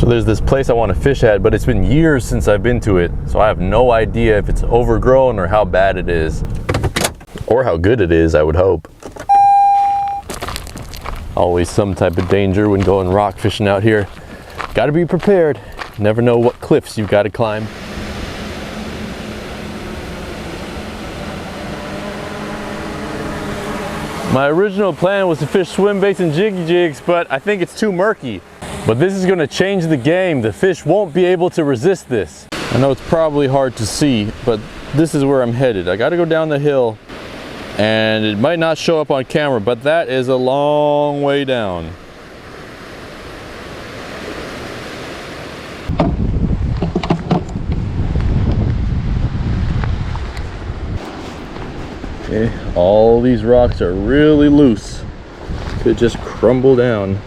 there's this place I want to fish at, but it's been years since I've been to it, so I have no idea if it's overgrown or how bad it is. Or how good it is, I would hope. Always some type of danger when going rock fishing out here. Gotta be prepared. Never know what cliffs you've got to climb. My original plan was to fish swim baits and jiggy jigs, but I think it's too murky. But this is going to change the game. The fish won't be able to resist this. I know it's probably hard to see, but this is where I'm headed. I got to go down the hill, and it might not show up on camera, but that is a long way down. Okay, all these rocks are really loose. Could just crumble down.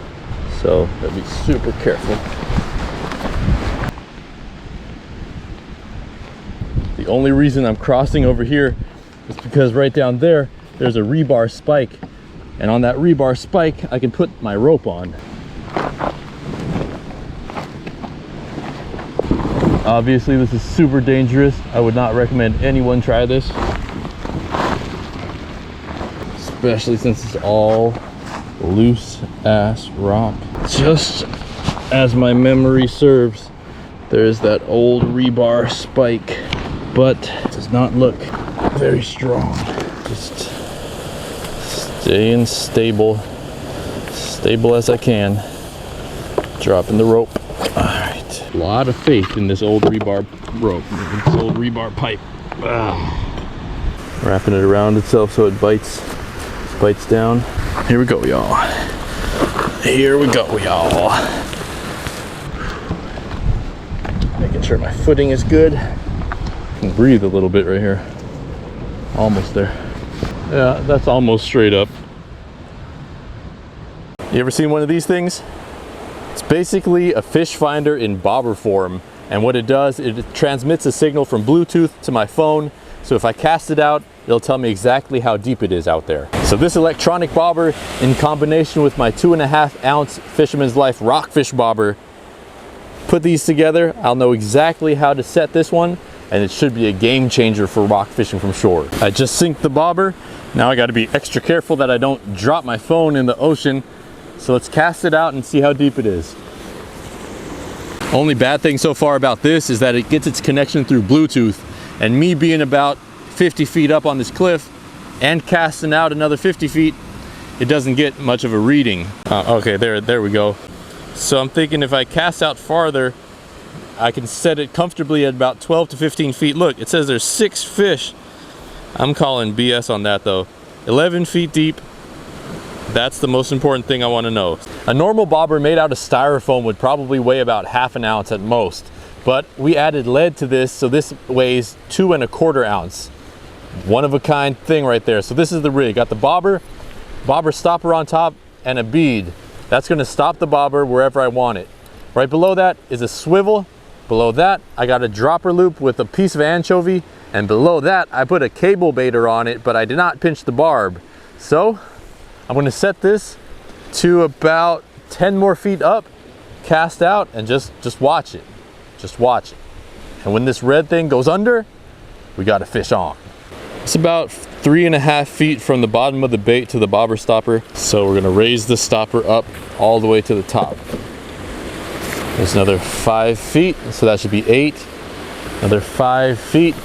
So gotta be super careful. The only reason I'm crossing over here is because right down there, there's a rebar spike. And on that rebar spike, I can put my rope on. Obviously, this is super dangerous. I would not recommend anyone try this. Especially since it's all loose ass rock. Just as my memory serves, there's that old rebar spike, but it does not look very strong. Just staying stable as I can, dropping the rope. All right, a lot of faith in this old rebar rope, this old rebar pipe. Wrapping it around itself so it bites down. Here we go, y'all. Here we go, y'all. Making sure my footing is good. I can breathe a little bit right here. Almost there. Yeah, that's almost straight up. You ever seen one of these things? It's basically a fish finder in bobber form. And what it does, it transmits a signal from Bluetooth to my phone. So if I cast it out, it'll tell me exactly how deep it is out there. So this electronic bobber, in combination with my 2.5 ounce Fisherman's Life rockfish bobber, put these together, I'll know exactly how to set this one, and it should be a game changer for rock fishing from shore. I just synced the bobber. Now I gotta be extra careful that I don't drop my phone in the ocean. So let's cast it out and see how deep it is. Only bad thing so far about this is that it gets its connection through Bluetooth, and me being about 50 feet up on this cliff and casting out another 50 feet, it doesn't get much of a reading. Okay, there we go. So I'm thinking if I cast out farther, I can set it comfortably at about 12 to 15 feet. Look, it says there's 6 fish. I'm calling BS on that though. 11 feet deep. That's the most important thing I want to know. A normal bobber made out of styrofoam would probably weigh about ½ an ounce at most, but we added lead to this, so this weighs 2¼ ounce. One of a kind thing right there. So this is the rig. Got the bobber stopper on top, and a bead. That's going to stop the bobber wherever I want it. Right below that is a swivel. Below that, I got a dropper loop with a piece of anchovy, and below that, I put a cable baiter on it, but I did not pinch the barb. So I'm going to set this to about 10 more feet up, cast out, and just watch it. Just watch it. And when this red thing goes under, we got a fish on. It's about 3.5 feet from the bottom of the bait to the bobber stopper. So we're gonna raise the stopper up all the way to the top. There's another 5 feet, so that should be 8. Another 5 feet,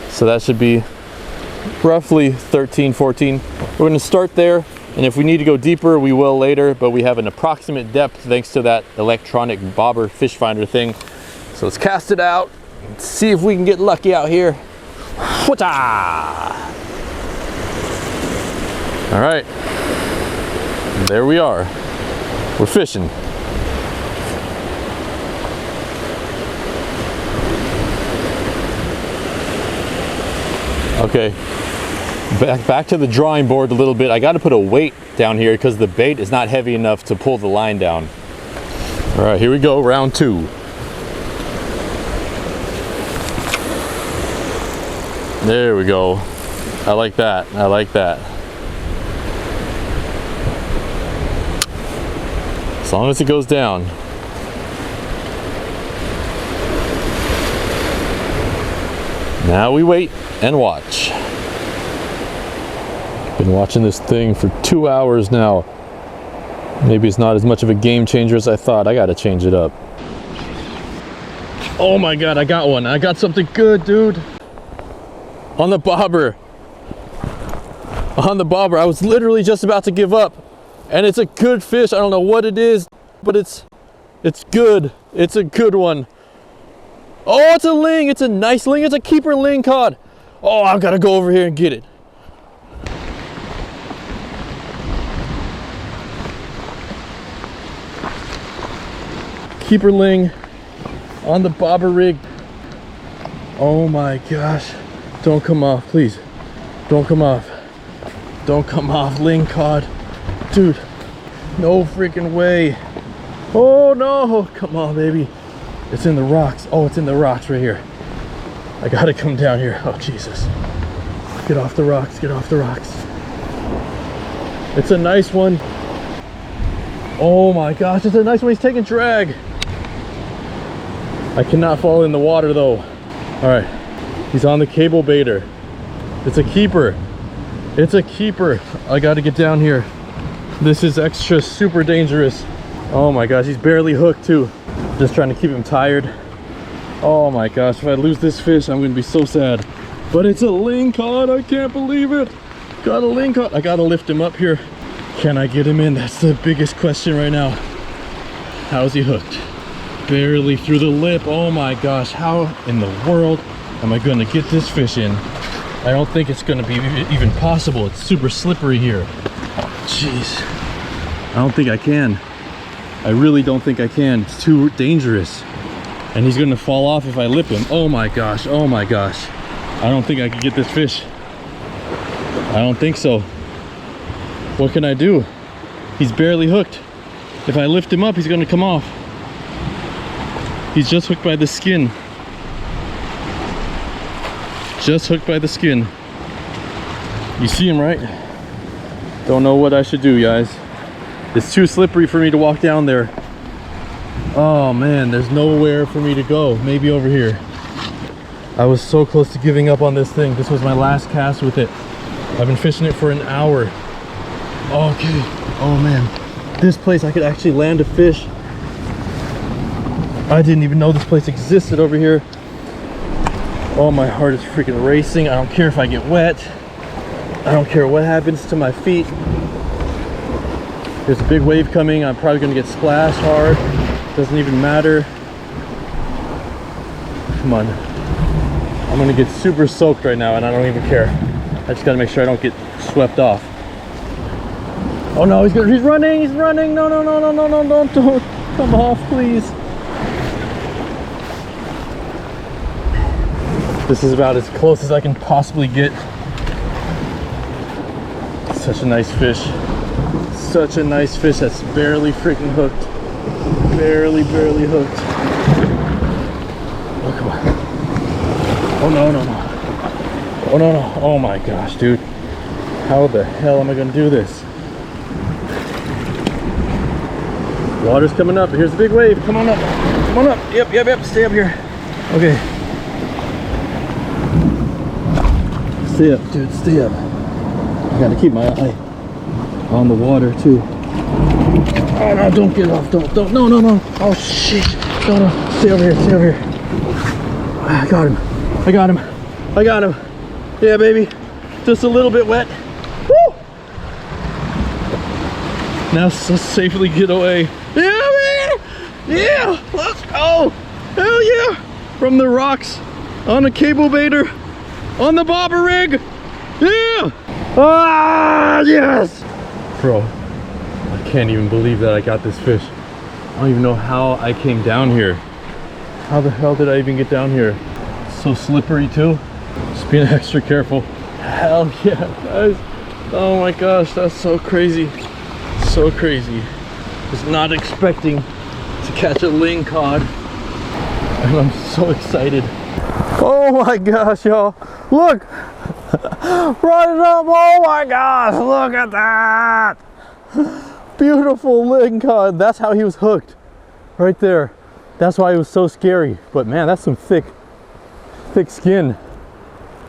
so that should be roughly 13, 14. We're gonna start there, and if we need to go deeper, we will later, but we have an approximate depth thanks to that electronic bobber fish finder thing. So let's cast it out and see if we can get lucky out here. Whoota! All right, there we are. We're fishing. Okay, back to the drawing board a little bit. I got to put a weight down here because the bait is not heavy enough to pull the line down. All right, here we go, round 2. There we go. I like that. I like that. As long as it goes down. Now we wait and watch. Been watching this thing for 2 hours now. Maybe it's not as much of a game changer as I thought. I gotta change it up. Oh my God, I got one. I got something good, dude. On the bobber. On the bobber. I was literally just about to give up. And it's a good fish. I don't know what it is, but it's good. It's a good one. Oh, it's a ling. It's a nice ling. It's a keeper ling cod. Oh, I've got to go over here and get it. Keeper ling on the bobber rig. Oh my gosh. Don't come off, please. Don't come off. Don't come off, ling cod. Dude, no freaking way. Oh no, come on, baby. It's in the rocks. Oh, it's in the rocks right here. I gotta come down here. Oh, Jesus. Get off the rocks, get off the rocks. It's a nice one. Oh my gosh, it's a nice one. He's taking drag. I cannot fall in the water though. All right, he's on the cable baiter. It's a keeper. It's a keeper. I gotta get down here. This is extra super dangerous. Oh my gosh, he's barely hooked too. Just trying to keep him tired. Oh my gosh, if I lose this fish, I'm gonna be so sad. But it's a ling cod, I can't believe it. Got a ling cod. I gotta lift him up here. Can I get him in? That's the biggest question right now. How is he hooked? Barely through the lip. Oh my gosh, how in the world am I gonna get this fish in? I don't think it's gonna be even possible. It's super slippery here. Jeez, I don't think I can. I really don't think I can. It's too dangerous. And he's gonna fall off if I lip him. Oh my gosh, oh my gosh. I don't think I can get this fish. I don't think so. What can I do? He's barely hooked. If I lift him up, he's gonna come off. He's just hooked by the skin. Just hooked by the skin. You see him, right? Don't know what I should do, guys. It's too slippery for me to walk down there. Oh man, there's nowhere for me to go. Maybe over here. I was so close to giving up on this thing. This was my last cast with it. I've been fishing it for an hour. Okay. Oh man. This place I could actually land a fish. I didn't even know this place existed over here. Oh, my heart is freaking racing. I don't care if I get wet. I don't care what happens to my feet. There's a big wave coming. I'm probably gonna get splashed hard. Doesn't even matter. Come on. I'm gonna get super soaked right now and I don't even care. I just gotta make sure I don't get swept off. Oh no, he's running, he's running. No, no, no, no, no, no, no, don't come off, please. This is about as close as I can possibly get. Such a nice fish. Such a nice fish that's barely freaking hooked. Barely hooked. Oh, come on. Oh, no, no, no. Oh, no, no. Oh, my gosh, dude. How the hell am I going to do this? Water's coming up. Here's the big wave. Come on up. Come on up. Yep, yep, yep. Stay up here. Okay. Stay up, dude. Stay up. I gotta keep my eye on the water too. Oh no, don't get off. Don't. No, no, no. Oh shit. No, no. Stay over here. Stay over here. I got him. I got him. I got him. Yeah, baby. Just a little bit wet. Woo! Now let's safely get away. Yeah, man. Yeah. Let's go. Hell yeah. From the rocks on a cable baiter. On the bobber rig! Yeah! Ah, yes! Bro, I can't even believe that I got this fish. I don't even know how I came down here. How the hell did I even get down here? So slippery too. Just being extra careful. Hell yeah, guys. Oh my gosh, that's so crazy. So crazy. Was not expecting to catch a ling cod. And I'm so excited. Oh my gosh, y'all. Look! Right up! Oh my gosh! Look at that! Beautiful ling cod. That's how he was hooked. Right there. That's why it was so scary. But man, that's some thick skin.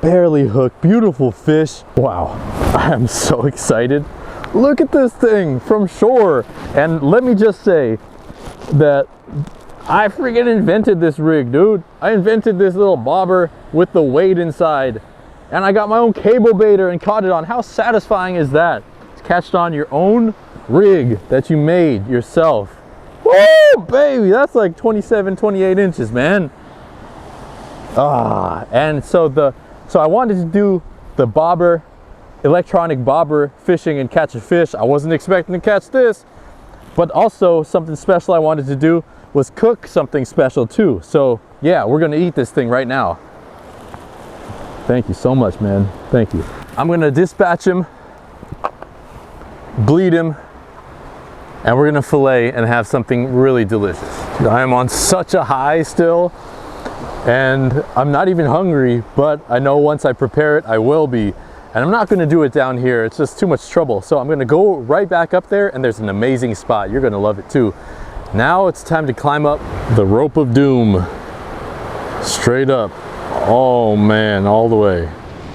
barely hooked, beautiful fish. Wow, I am so excited. Look at this thing from shore. And let me just say that I freaking invented this rig, dude. I invented this little bobber with the weight inside. And I got my own cable baiter and caught it on. How satisfying is that? To catch on your own rig that you made yourself. Woo, baby, that's like 27, 28 inches, man. And so I wanted to do the bobber, electronic bobber fishing and catch a fish. I wasn't expecting to catch this, but also something special I wanted to do was cook something special too. So yeah, we're gonna eat this thing right now. Thank you so much, man. Thank you. I'm gonna dispatch him, bleed him, and we're gonna fillet and have something really delicious. I am on such a high still, and I'm not even hungry, but I know once I prepare it, I will be. And I'm not gonna do it down here. It's just too much trouble. So I'm gonna go right back up there, and there's an amazing spot. You're gonna love it too. Now it's time to climb up the rope of doom. Straight up. Oh man, all the way.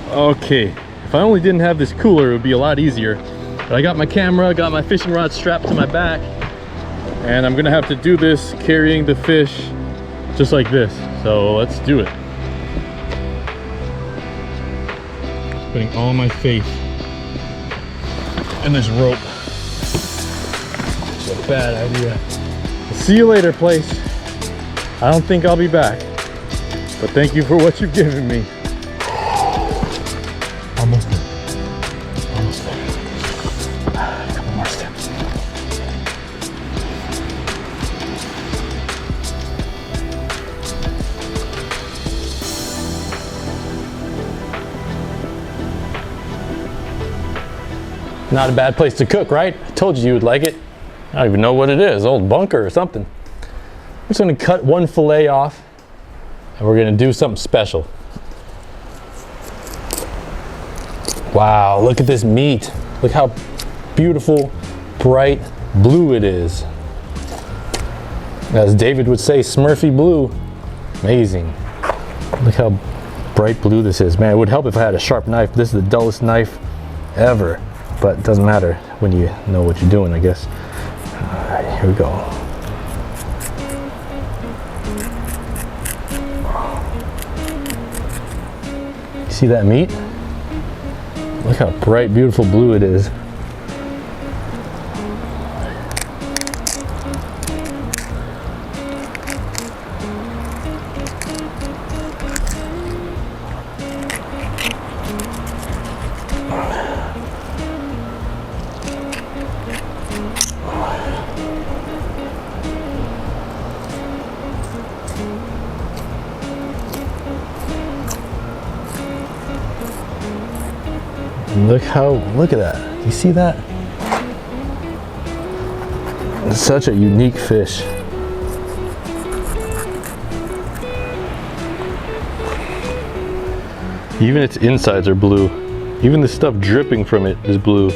Okay, if I only didn't have this cooler, it would be a lot easier. But I got my camera, got my fishing rod strapped to my back, and I'm gonna have to do this carrying the fish just like this. So let's do it. Putting all my faith in this rope. It's a bad idea. See you later, place. I don't think I'll be back, but thank you for what you've given me. Almost there. Almost there. A couple more steps. Not a bad place to cook, right? I told you would like it. I don't even know what it is, old bunker or something. I'm just gonna cut one fillet off, and we're gonna do something special. Wow, look at this meat. Look how beautiful, bright blue it is. As David would say, Smurfy blue. Amazing. Look how bright blue this is. Man, it would help if I had a sharp knife. This is the dullest knife ever, but it doesn't matter when you know what you're doing, I guess. All right, here we go. You see that meat? Look how bright, beautiful blue it is. Look at that. You see that? It's such a unique fish. Even its insides are blue. Even the stuff dripping from it is blue.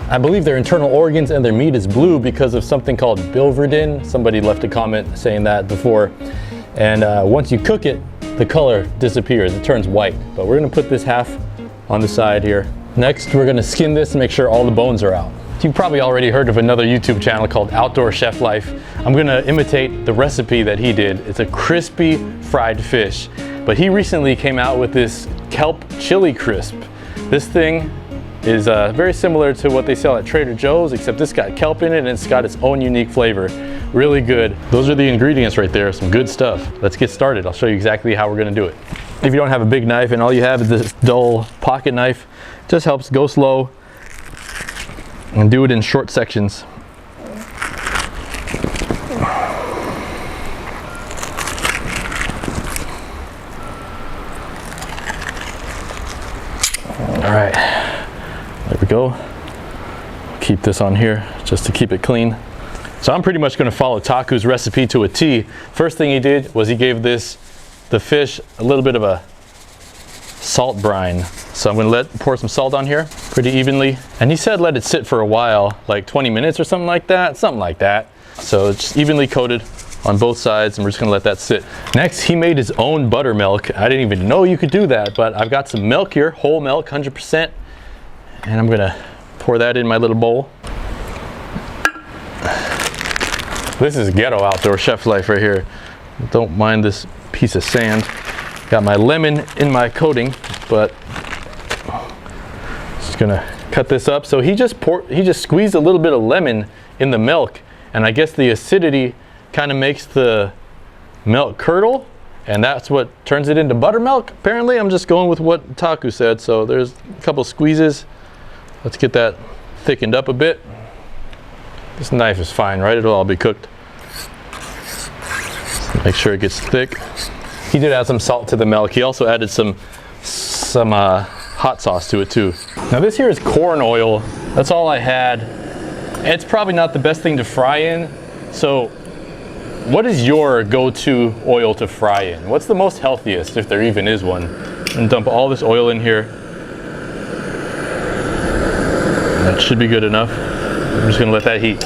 I believe their internal organs and their meat is blue because of something called biliverdin. Somebody left a comment saying that before. And once you cook it, the color disappears, it turns white. But we're gonna put this half on the side here. Next, we're gonna skin this and make sure all the bones are out. You've probably already heard of another YouTube channel called Outdoor Chef Life. I'm gonna imitate the recipe that he did. It's a crispy fried fish. But he recently came out with this kelp chili crisp. This thing is very similar to what they sell at Trader Joe's, except this got kelp in it and it's got its own unique flavor. Really good. Those are the ingredients right there, some good stuff. Let's get started. I'll show you exactly how we're gonna do it. If you don't have a big knife and all you have is this dull pocket knife, it just helps go slow and do it in short sections. All right, there we go. Keep this on here just to keep it clean. So I'm pretty much gonna follow Taku's recipe to a T. First thing he did was he gave the fish a little bit of a salt brine. So I'm gonna pour some salt on here pretty evenly. And he said let it sit for a while, like 20 minutes or something like that. So it's just evenly coated on both sides, and we're just gonna let that sit. Next, he made his own buttermilk. I didn't even know you could do that, but I've got some milk here, whole milk, 100%, and I'm gonna pour that in my little bowl. This is ghetto outdoor chef life right here. Don't mind this piece of sand. Got my lemon in my coating, but just gonna cut this up. So he just squeezed a little bit of lemon in the milk, and I guess the acidity kind of makes the milk curdle, and that's what turns it into buttermilk. Apparently, I'm just going with what Taku said. So there's a couple squeezes. Let's get that thickened up a bit. This knife is fine, right? It'll all be cooked. Make sure it gets thick. He did add some salt to the milk. He also added some hot sauce to it too. Now this here is corn oil. That's all I had. It's probably not the best thing to fry in. So what is your go-to oil to fry in? What's the most healthiest, if there even is one? And dump all this oil in here. That should be good enough. I'm just gonna let that heat.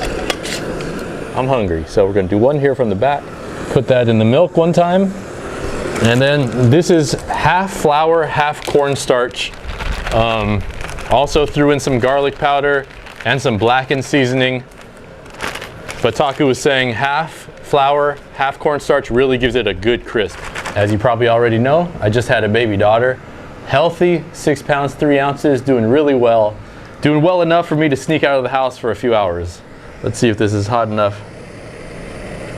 I'm hungry, so we're gonna do one here from the back. Put that in the milk one time. And then this is half flour, half cornstarch. Also threw in some garlic powder and some blackened seasoning. But Taku was saying half flour, half cornstarch really gives it a good crisp. As you probably already know, I just had a baby daughter. Healthy, 6 pounds, 3 ounces, doing really well. Doing well enough for me to sneak out of the house for a few hours. Let's see if this is hot enough.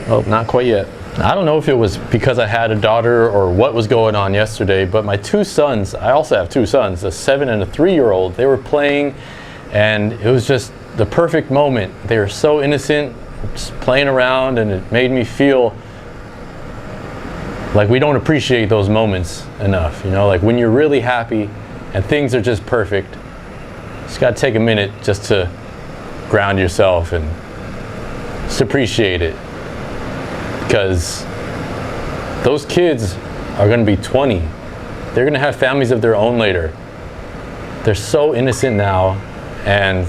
Oh, not quite yet. I don't know if it was because I had a daughter or what was going on yesterday, but my two sons, I also have two sons, a 7 and a 3-year-old, they were playing, and it was just the perfect moment. They were so innocent, just playing around, and it made me feel like we don't appreciate those moments enough. You know, like when you're really happy and things are just perfect, just gotta take a minute just to ground yourself and just appreciate it. Because those kids are going to be 20. They're going to have families of their own later. They're so innocent now, and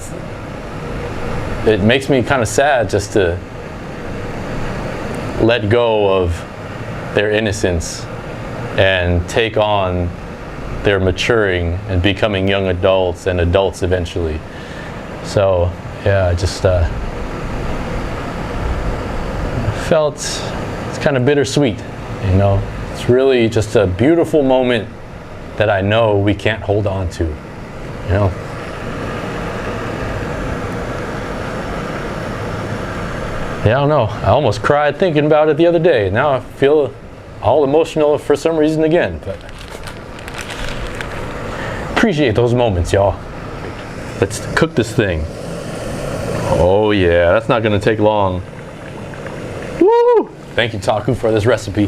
it makes me kind of sad just to let go of their innocence and take on their maturing and becoming young adults and adults eventually. So yeah, I just felt it's kind of bittersweet, you know. It's really just a beautiful moment that I know we can't hold on to, you know. Yeah, I don't know. I almost cried thinking about it the other day. Now I feel all emotional for some reason again, but appreciate those moments, y'all. Let's cook this thing. Oh yeah, that's not gonna take long. Woo! Thank you, Taku, for this recipe.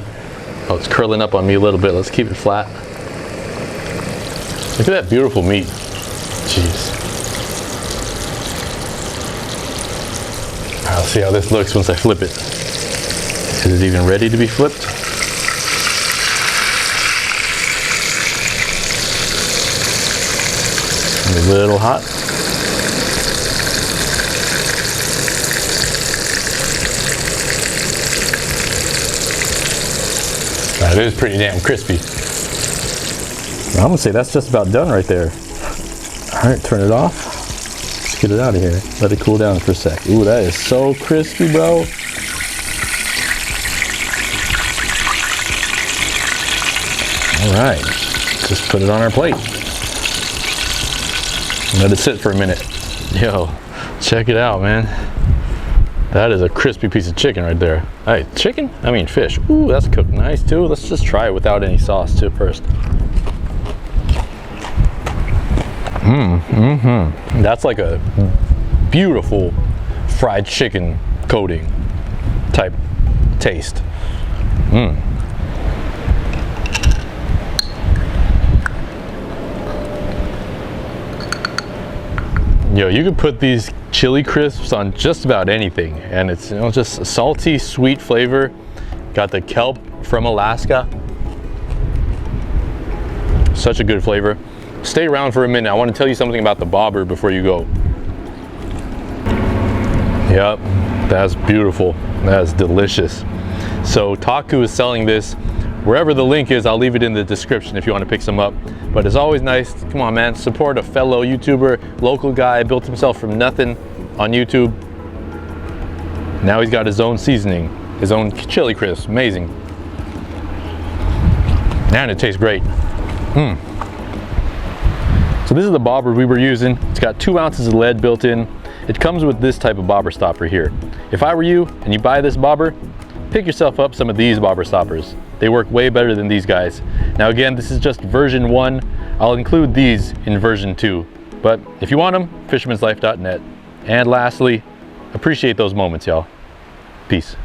Oh, it's curling up on me a little bit. Let's keep it flat. Look at that beautiful meat. Jeez. I'll see how this looks once I flip it. Is it even ready to be flipped? A little hot. It is pretty damn crispy. I'm gonna say that's just about done right there. All right, turn it off. Let's get it out of here. Let it cool down for a sec. Ooh, that is so crispy, bro. All right, just put it on our plate. Let it sit for a minute. Yo, check it out, man. That is a crispy piece of chicken right there. Hey, chicken? I mean fish. Ooh, that's cooked nice too. Let's just try it without any sauce too first. That's like a beautiful fried chicken coating type taste. Yo, you could put these chili crisps on just about anything, and it's, you know, just a salty, sweet flavor. Got the kelp from Alaska. Such a good flavor. Stay around for a minute. I want to tell you something about the bobber before you go. Yep, that's beautiful. That's delicious. So Taku is selling this. Wherever the link is, I'll leave it in the description if you want to pick some up. But it's always nice, come on man, support a fellow YouTuber, local guy, built himself from nothing on YouTube. Now he's got his own seasoning, his own chili crisp, amazing. And it tastes great. So this is the bobber we were using. It's got 2 ounces of lead built in. It comes with this type of bobber stopper here. If I were you and you buy this bobber, pick yourself up some of these bobber stoppers. They work way better than these guys. Now again, this is just version 1. I'll include these in version 2. But if you want them, fishermanslife.net. And lastly, appreciate those moments, y'all. Peace.